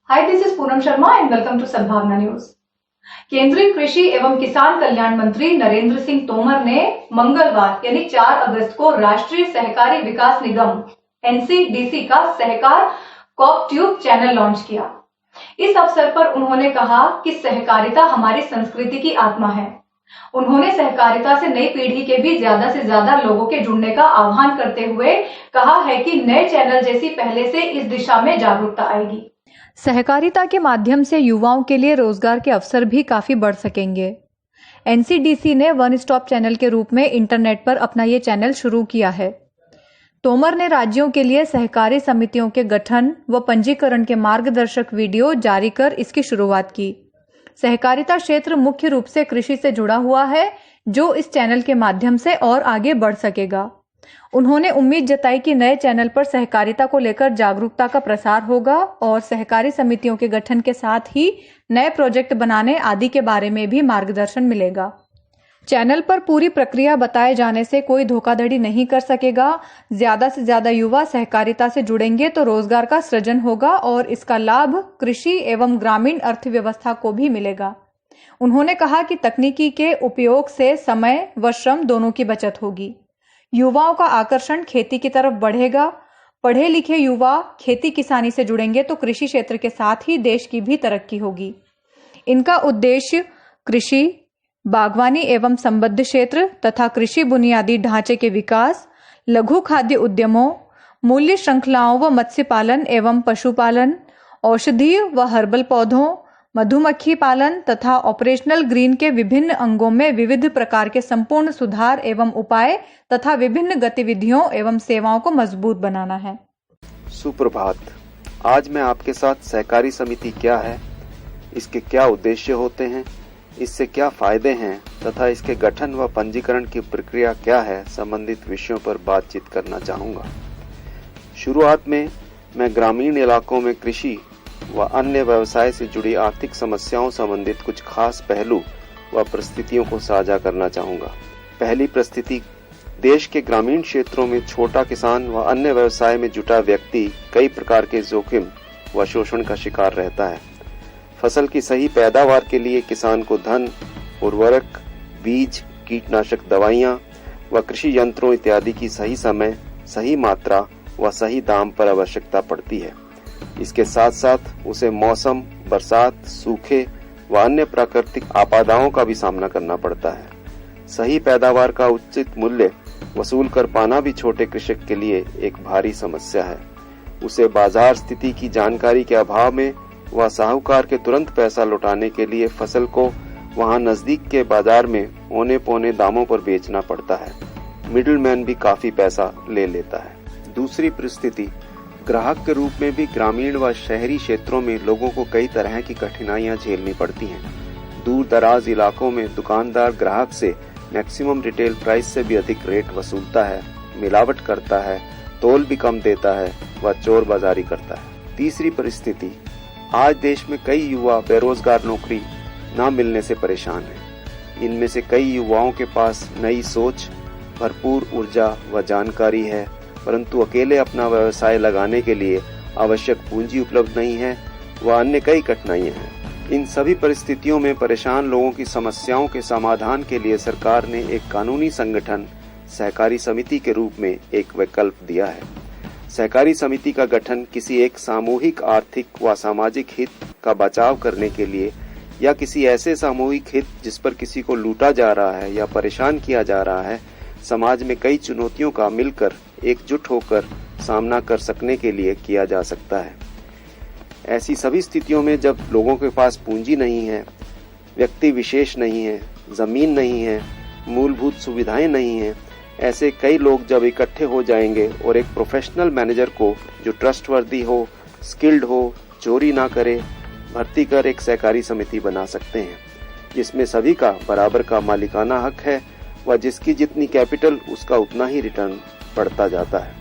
Hi, this is Poonam Sharma and welcome to Sadbhavna News. केंद्रीय कृषि एवं किसान कल्याण मंत्री नरेंद्र सिंह तोमर ने मंगलवार यानी 4 अगस्त को राष्ट्रीय सहकारी विकास निगम एनसीडीसी का सहकार कॉप-ट्यूब चैनल लॉन्च किया। इस अवसर पर उन्होंने कहा कि सहकारिता हमारी संस्कृति की आत्मा है। उन्होंने सहकारिता से नई पीढ़ी के भी ज्यादा से ज्यादा लोगों के जुड़ने का आह्वान करते हुए कहा है कि नए चैनल जैसी पहले से इस दिशा में जागरूकता आएगी। सहकारिता के माध्यम से युवाओं के लिए रोजगार के अवसर भी काफी बढ़ सकेंगे। एनसीडीसी ने वन स्टॉप चैनल के रूप में इंटरनेट पर अपना ये चैनल शुरू किया है। तोमर ने राज्यों के लिए सहकारी समितियों के गठन व पंजीकरण के मार्गदर्शक वीडियो जारी कर इसकी शुरुआत की। सहकारिता क्षेत्र मुख्य रूप से कृषि से जुड़ा हुआ है, जो इस चैनल के माध्यम से और आगे बढ़ सकेगा। उन्होंने उम्मीद जताई कि नए चैनल पर सहकारिता को लेकर जागरूकता का प्रसार होगा और सहकारी समितियों के गठन के साथ ही नए प्रोजेक्ट बनाने आदि के बारे में भी मार्गदर्शन मिलेगा। चैनल पर पूरी प्रक्रिया बताए जाने से कोई धोखाधड़ी नहीं कर सकेगा। ज्यादा से ज्यादा युवा सहकारिता से जुड़ेंगे तो रोजगार का सृजन होगा और इसका लाभ कृषि एवं ग्रामीण अर्थव्यवस्था को भी मिलेगा। उन्होंने कहा कि तकनीकी के उपयोग से समय व श्रम दोनों की बचत होगी। युवाओं का आकर्षण खेती की तरफ बढ़ेगा। पढ़े लिखे युवा खेती किसानी से जुड़ेंगे तो कृषि क्षेत्र के साथ ही देश की भी तरक्की होगी। इनका उद्देश्य कृषि, बागवानी एवं संबद्ध क्षेत्र तथा कृषि बुनियादी ढांचे के विकास, लघु खाद्य उद्यमों, मूल्य श्रृंखलाओं व मत्स्य पालन एवं पशुपालन, औषधीय व हर्बल पौधों, मधुमक्खी पालन तथा ऑपरेशनल ग्रीन के विभिन्न अंगों में विविध प्रकार के संपूर्ण सुधार एवं उपाय तथा विभिन्न गतिविधियों एवं सेवाओं को मजबूत बनाना है। सुप्रभात। आज मैं आपके साथ सहकारी समिति क्या है, इसके क्या उद्देश्य होते हैं, इससे क्या फायदे हैं तथा इसके गठन व पंजीकरण की प्रक्रिया क्या है संबंधित विषयों पर बातचीत करना चाहूँगा। शुरुआत में मैं ग्रामीण इलाकों में कृषि व अन्य व्यवसाय से जुड़ी आर्थिक समस्याओं संबंधित कुछ खास पहलू व परिस्थितियों को साझा करना चाहूँगा। पहली परिस्थिति, देश के ग्रामीण क्षेत्रों में छोटा किसान व अन्य व्यवसाय में जुटा व्यक्ति कई प्रकार के जोखिम व शोषण का शिकार रहता है। फसल की सही पैदावार के लिए किसान को धन, उर्वरक, बीज, कीटनाशक दवाइयाँ व कृषि यंत्रों इत्यादि की सही समय, सही मात्रा व सही दाम पर आवश्यकता पड़ती है। इसके साथ साथ उसे मौसम, बरसात, सूखे व अन्य प्राकृतिक आपदाओं का भी सामना करना पड़ता है। सही पैदावार का उचित मूल्य वसूल कर पाना भी छोटे कृषक के लिए एक भारी समस्या है। उसे बाजार स्थिति की जानकारी के अभाव में वह साहूकार के तुरंत पैसा लौटाने के लिए फसल को वहां नजदीक के बाजार में औने पौने दामों पर बेचना पड़ता है। मिडिलमैन भी काफी पैसा ले लेता है। दूसरी परिस्थिति, ग्राहक के रूप में भी ग्रामीण व शहरी क्षेत्रों में लोगों को कई तरह की कठिनाइयां झेलनी पड़ती हैं। दूर दराज इलाकों में दुकानदार ग्राहक से मैक्सिमम रिटेल प्राइस से भी अधिक रेट वसूलता है, मिलावट करता है, तोल भी कम देता है व चोर बाजारी करता है। तीसरी परिस्थिति, आज देश में कई युवा बेरोजगार नौकरी न मिलने से परेशान हैं। इनमें से कई युवाओं के पास नई सोच, भरपूर ऊर्जा व जानकारी है, परंतु अकेले अपना व्यवसाय लगाने के लिए आवश्यक पूंजी उपलब्ध नहीं है व अन्य कई कठिनाइयां हैं। इन सभी परिस्थितियों में परेशान लोगों की समस्याओं के समाधान के लिए सरकार ने एक कानूनी संगठन सहकारी समिति के रूप में एक विकल्प दिया है। सहकारी समिति का गठन किसी एक सामूहिक आर्थिक व सामाजिक हित का बचाव करने के लिए या किसी ऐसे सामूहिक हित जिस पर किसी को लूटा जा रहा है या परेशान किया जा रहा है, समाज में कई चुनौतियों का मिलकर एकजुट होकर सामना कर सकने के लिए किया जा सकता है। ऐसी सभी स्थितियों में जब लोगों के पास पूंजी नहीं है, व्यक्ति विशेष नहीं है, जमीन नहीं है, मूलभूत सुविधाएं नहीं है, ऐसे कई लोग जब इकट्ठे हो जाएंगे और एक प्रोफेशनल मैनेजर को जो ट्रस्टवर्दी हो, स्किल्ड हो, चोरी ना करे, भर्ती कर एक सहकारी समिति बना सकते हैं, जिसमें सभी का बराबर का मालिकाना हक है व जिसकी जितनी कैपिटल उसका उतना ही रिटर्न बढ़ता जाता है।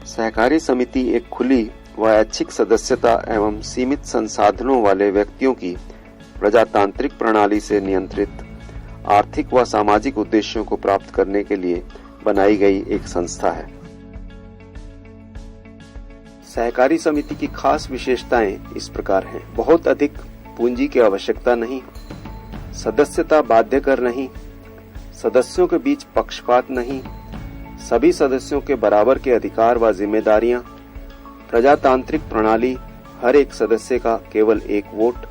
सहकारी समिति एक खुली व ऐच्छिक सदस्यता एवं सीमित संसाधनों वाले व्यक्तियों की प्रजातांत्रिक प्रणाली से नियंत्रित आर्थिक व सामाजिक उद्देश्यों को प्राप्त करने के लिए बनाई गई एक संस्था है। सहकारी समिति की खास विशेषताएं इस प्रकार हैं। बहुत अधिक पूंजी की आवश्यकता नहीं, सदस्यता बाध्यकर नहीं, सदस्यों के बीच पक्षपात नहीं, सभी सदस्यों के बराबर के अधिकार व जिम्मेदारियां, प्रजातांत्रिक प्रणाली, हर एक सदस्य का केवल एक वोट,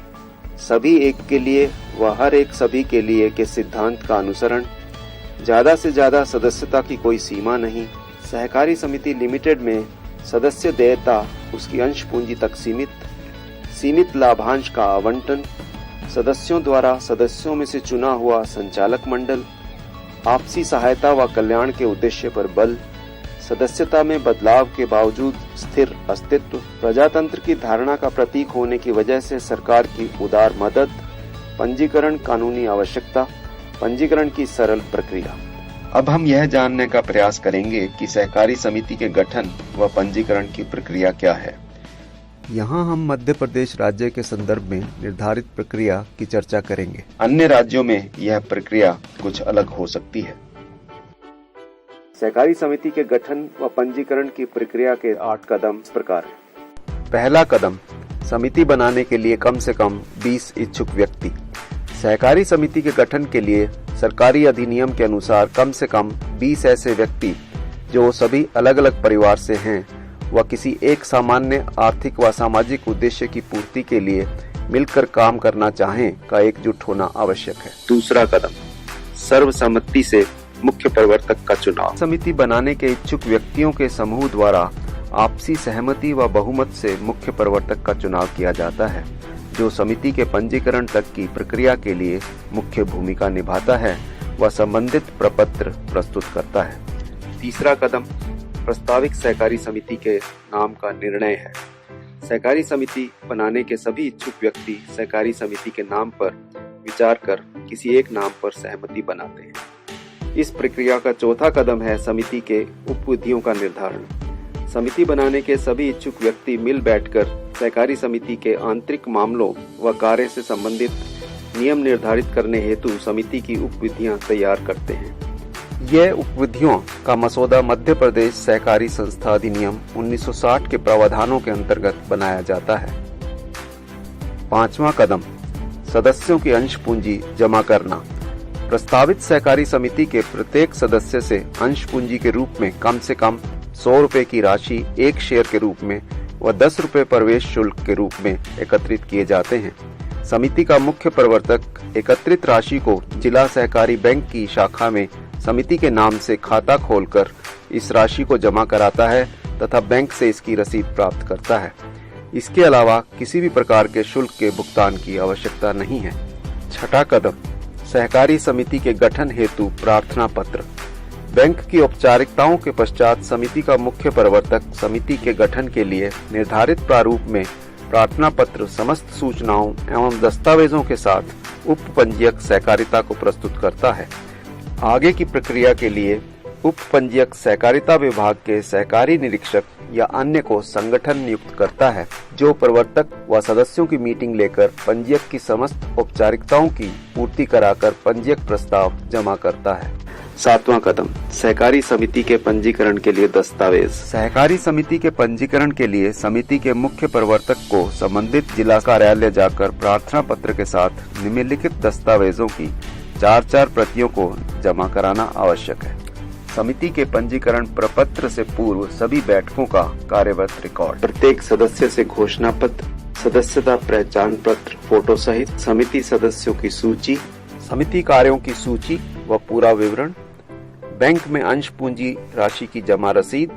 सभी एक के लिए व हर एक सभी के लिए के सिद्धांत का अनुसरण, ज्यादा से ज्यादा सदस्यता की कोई सीमा नहीं। सहकारी समिति लिमिटेड में सदस्य देयता उसकी अंश पूंजी तक सीमित लाभांश का आवंटन, सदस्यों द्वारा सदस्यों में से चुना हुआ संचालक मंडल, आपसी सहायता व कल्याण के उद्देश्य पर बल, सदस्यता में बदलाव के बावजूद स्थिर अस्तित्व, प्रजातंत्र की धारणा का प्रतीक होने की वजह से सरकार की उदार मदद, पंजीकरण कानूनी आवश्यकता, पंजीकरण की सरल प्रक्रिया। अब हम यह जानने का प्रयास करेंगे कि सहकारी समिति के गठन व पंजीकरण की प्रक्रिया क्या है। यहाँ हम मध्य प्रदेश राज्य के संदर्भ में निर्धारित प्रक्रिया की चर्चा करेंगे। अन्य राज्यों में यह प्रक्रिया कुछ अलग हो सकती है। सहकारी समिति के गठन व पंजीकरण की प्रक्रिया के 8 कदम इस प्रकार हैं। पहला कदम, समिति बनाने के लिए कम से कम 20 इच्छुक व्यक्ति। सहकारी समिति के गठन के लिए सरकारी अधिनियम के अनुसार कम से कम 20 ऐसे व्यक्ति जो सभी अलग अलग परिवार से हैं व किसी एक सामान्य आर्थिक व सामाजिक उद्देश्य की पूर्ति के लिए मिलकर काम करना चाहें का एकजुट होना आवश्यक है। दूसरा कदम, सर्वसम्मति से मुख्य प्रवर्तक का चुनाव। समिति बनाने के इच्छुक व्यक्तियों के समूह द्वारा आपसी सहमति व बहुमत से मुख्य प्रवर्तक का चुनाव किया जाता है, जो समिति के पंजीकरण तक की प्रक्रिया के लिए मुख्य भूमिका निभाता है व संबंधित प्रपत्र प्रस्तुत करता है। तीसरा कदम, प्रस्तावित सहकारी समिति के नाम का निर्णय है। सहकारी समिति बनाने के सभी इच्छुक व्यक्ति सहकारी समिति के नाम पर विचार कर किसी एक नाम पर सहमति बनाते हैं। इस प्रक्रिया का चौथा कदम है समिति के उपविधियों का निर्धारण। समिति बनाने के सभी इच्छुक व्यक्ति मिल बैठकर सहकारी समिति के आंतरिक मामलों व कार्य से संबंधित नियम निर्धारित करने हेतु समिति की उपविधियां तैयार करते हैं। यह उपविधियों का मसौदा मध्य प्रदेश सहकारी संस्था अधिनियम 1960 के प्रावधानों के अंतर्गत बनाया जाता है। पांचवा कदम, सदस्यों की अंश पूंजी जमा करना। प्रस्तावित सहकारी समिति के प्रत्येक सदस्य से अंश पूंजी के रूप में कम से कम 100 रुपए की राशि एक शेयर के रूप में व 10 रुपए प्रवेश शुल्क के रूप में एकत्रित किए जाते हैं। समिति का मुख्य प्रवर्तक एकत्रित राशि को जिला सहकारी बैंक की शाखा में समिति के नाम से खाता खोलकर इस राशि को जमा कराता है तथा बैंक से इसकी रसीद प्राप्त करता है। इसके अलावा किसी भी प्रकार के शुल्क के भुगतान की आवश्यकता नहीं है। छठा कदम, सहकारी समिति के गठन हेतु प्रार्थना पत्र। बैंक की औपचारिकताओं के पश्चात समिति का मुख्य प्रवर्तक समिति के गठन के लिए निर्धारित प्रारूप में प्रार्थना पत्र समस्त सूचनाओं एवं दस्तावेजों के साथ उप पंजीयक सहकारिता को प्रस्तुत करता है। आगे की प्रक्रिया के लिए उप पंजीयक सहकारिता विभाग के सहकारी निरीक्षक या अन्य को संगठन नियुक्त करता है, जो प्रवर्तक व सदस्यों की मीटिंग लेकर पंजीयक की समस्त औपचारिकताओं की पूर्ति कराकर पंजीयक प्रस्ताव जमा करता है। सातवां कदम, सहकारी समिति के पंजीकरण के लिए दस्तावेज। सहकारी समिति के पंजीकरण के लिए समिति के मुख्य प्रवर्तक को संबंधित जिला कार्यालय जाकर प्रार्थना पत्र के साथ निम्नलिखित दस्तावेजों की 4-4 प्रतियों को जमा कराना आवश्यक है। समिति के पंजीकरण प्रपत्र से पूर्व सभी बैठकों का कार्यवत रिकॉर्ड, प्रत्येक सदस्य से घोषणा पत्र, सदस्यता पहचान पत्र फोटो सहित, समिति सदस्यों की सूची, समिति कार्यों की सूची व पूरा विवरण, बैंक में अंश पूंजी राशि की जमा रसीद,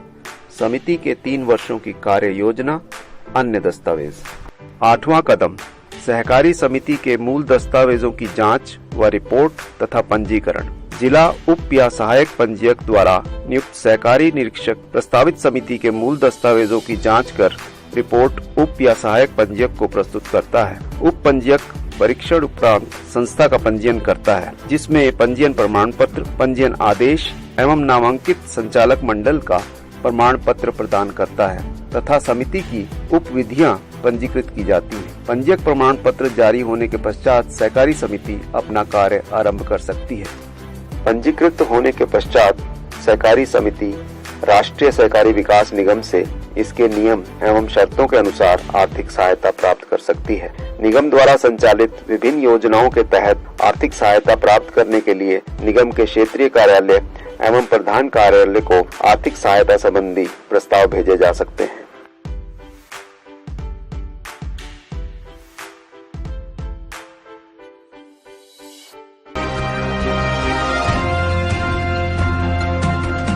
समिति के 3 वर्षों की कार्य योजना, अन्य दस्तावेज। आठवां कदम, सहकारी समिति के मूल दस्तावेजों की जांच व रिपोर्ट तथा पंजीकरण। जिला उप या सहायक पंजीयक द्वारा नियुक्त सहकारी निरीक्षक प्रस्तावित समिति के मूल दस्तावेजों की जांच कर रिपोर्ट उप या सहायक पंजीयक को प्रस्तुत करता है। उप पंजीयक परीक्षण उपरांत संस्था का पंजीयन करता है, जिसमें पंजीयन प्रमाण पत्र, पंजीयन आदेश एवं नामांकित संचालक मंडल का प्रमाण पत्र प्रदान करता है तथा समिति की उप विधियां पंजीकृत की जाती हैं। पंजीयक प्रमाण पत्र जारी होने के पश्चात सहकारी समिति अपना कार्य आरंभ कर सकती है। पंजीकृत होने के पश्चात सहकारी समिति राष्ट्रीय सहकारी विकास निगम से इसके नियम एवं शर्तों के अनुसार आर्थिक सहायता प्राप्त कर सकती है। निगम द्वारा संचालित विभिन्न योजनाओं के तहत आर्थिक सहायता प्राप्त करने के लिए निगम के क्षेत्रीय कार्यालय एवं प्रधान कार्यालय को आर्थिक सहायता संबंधी प्रस्ताव भेजे जा सकते हैं।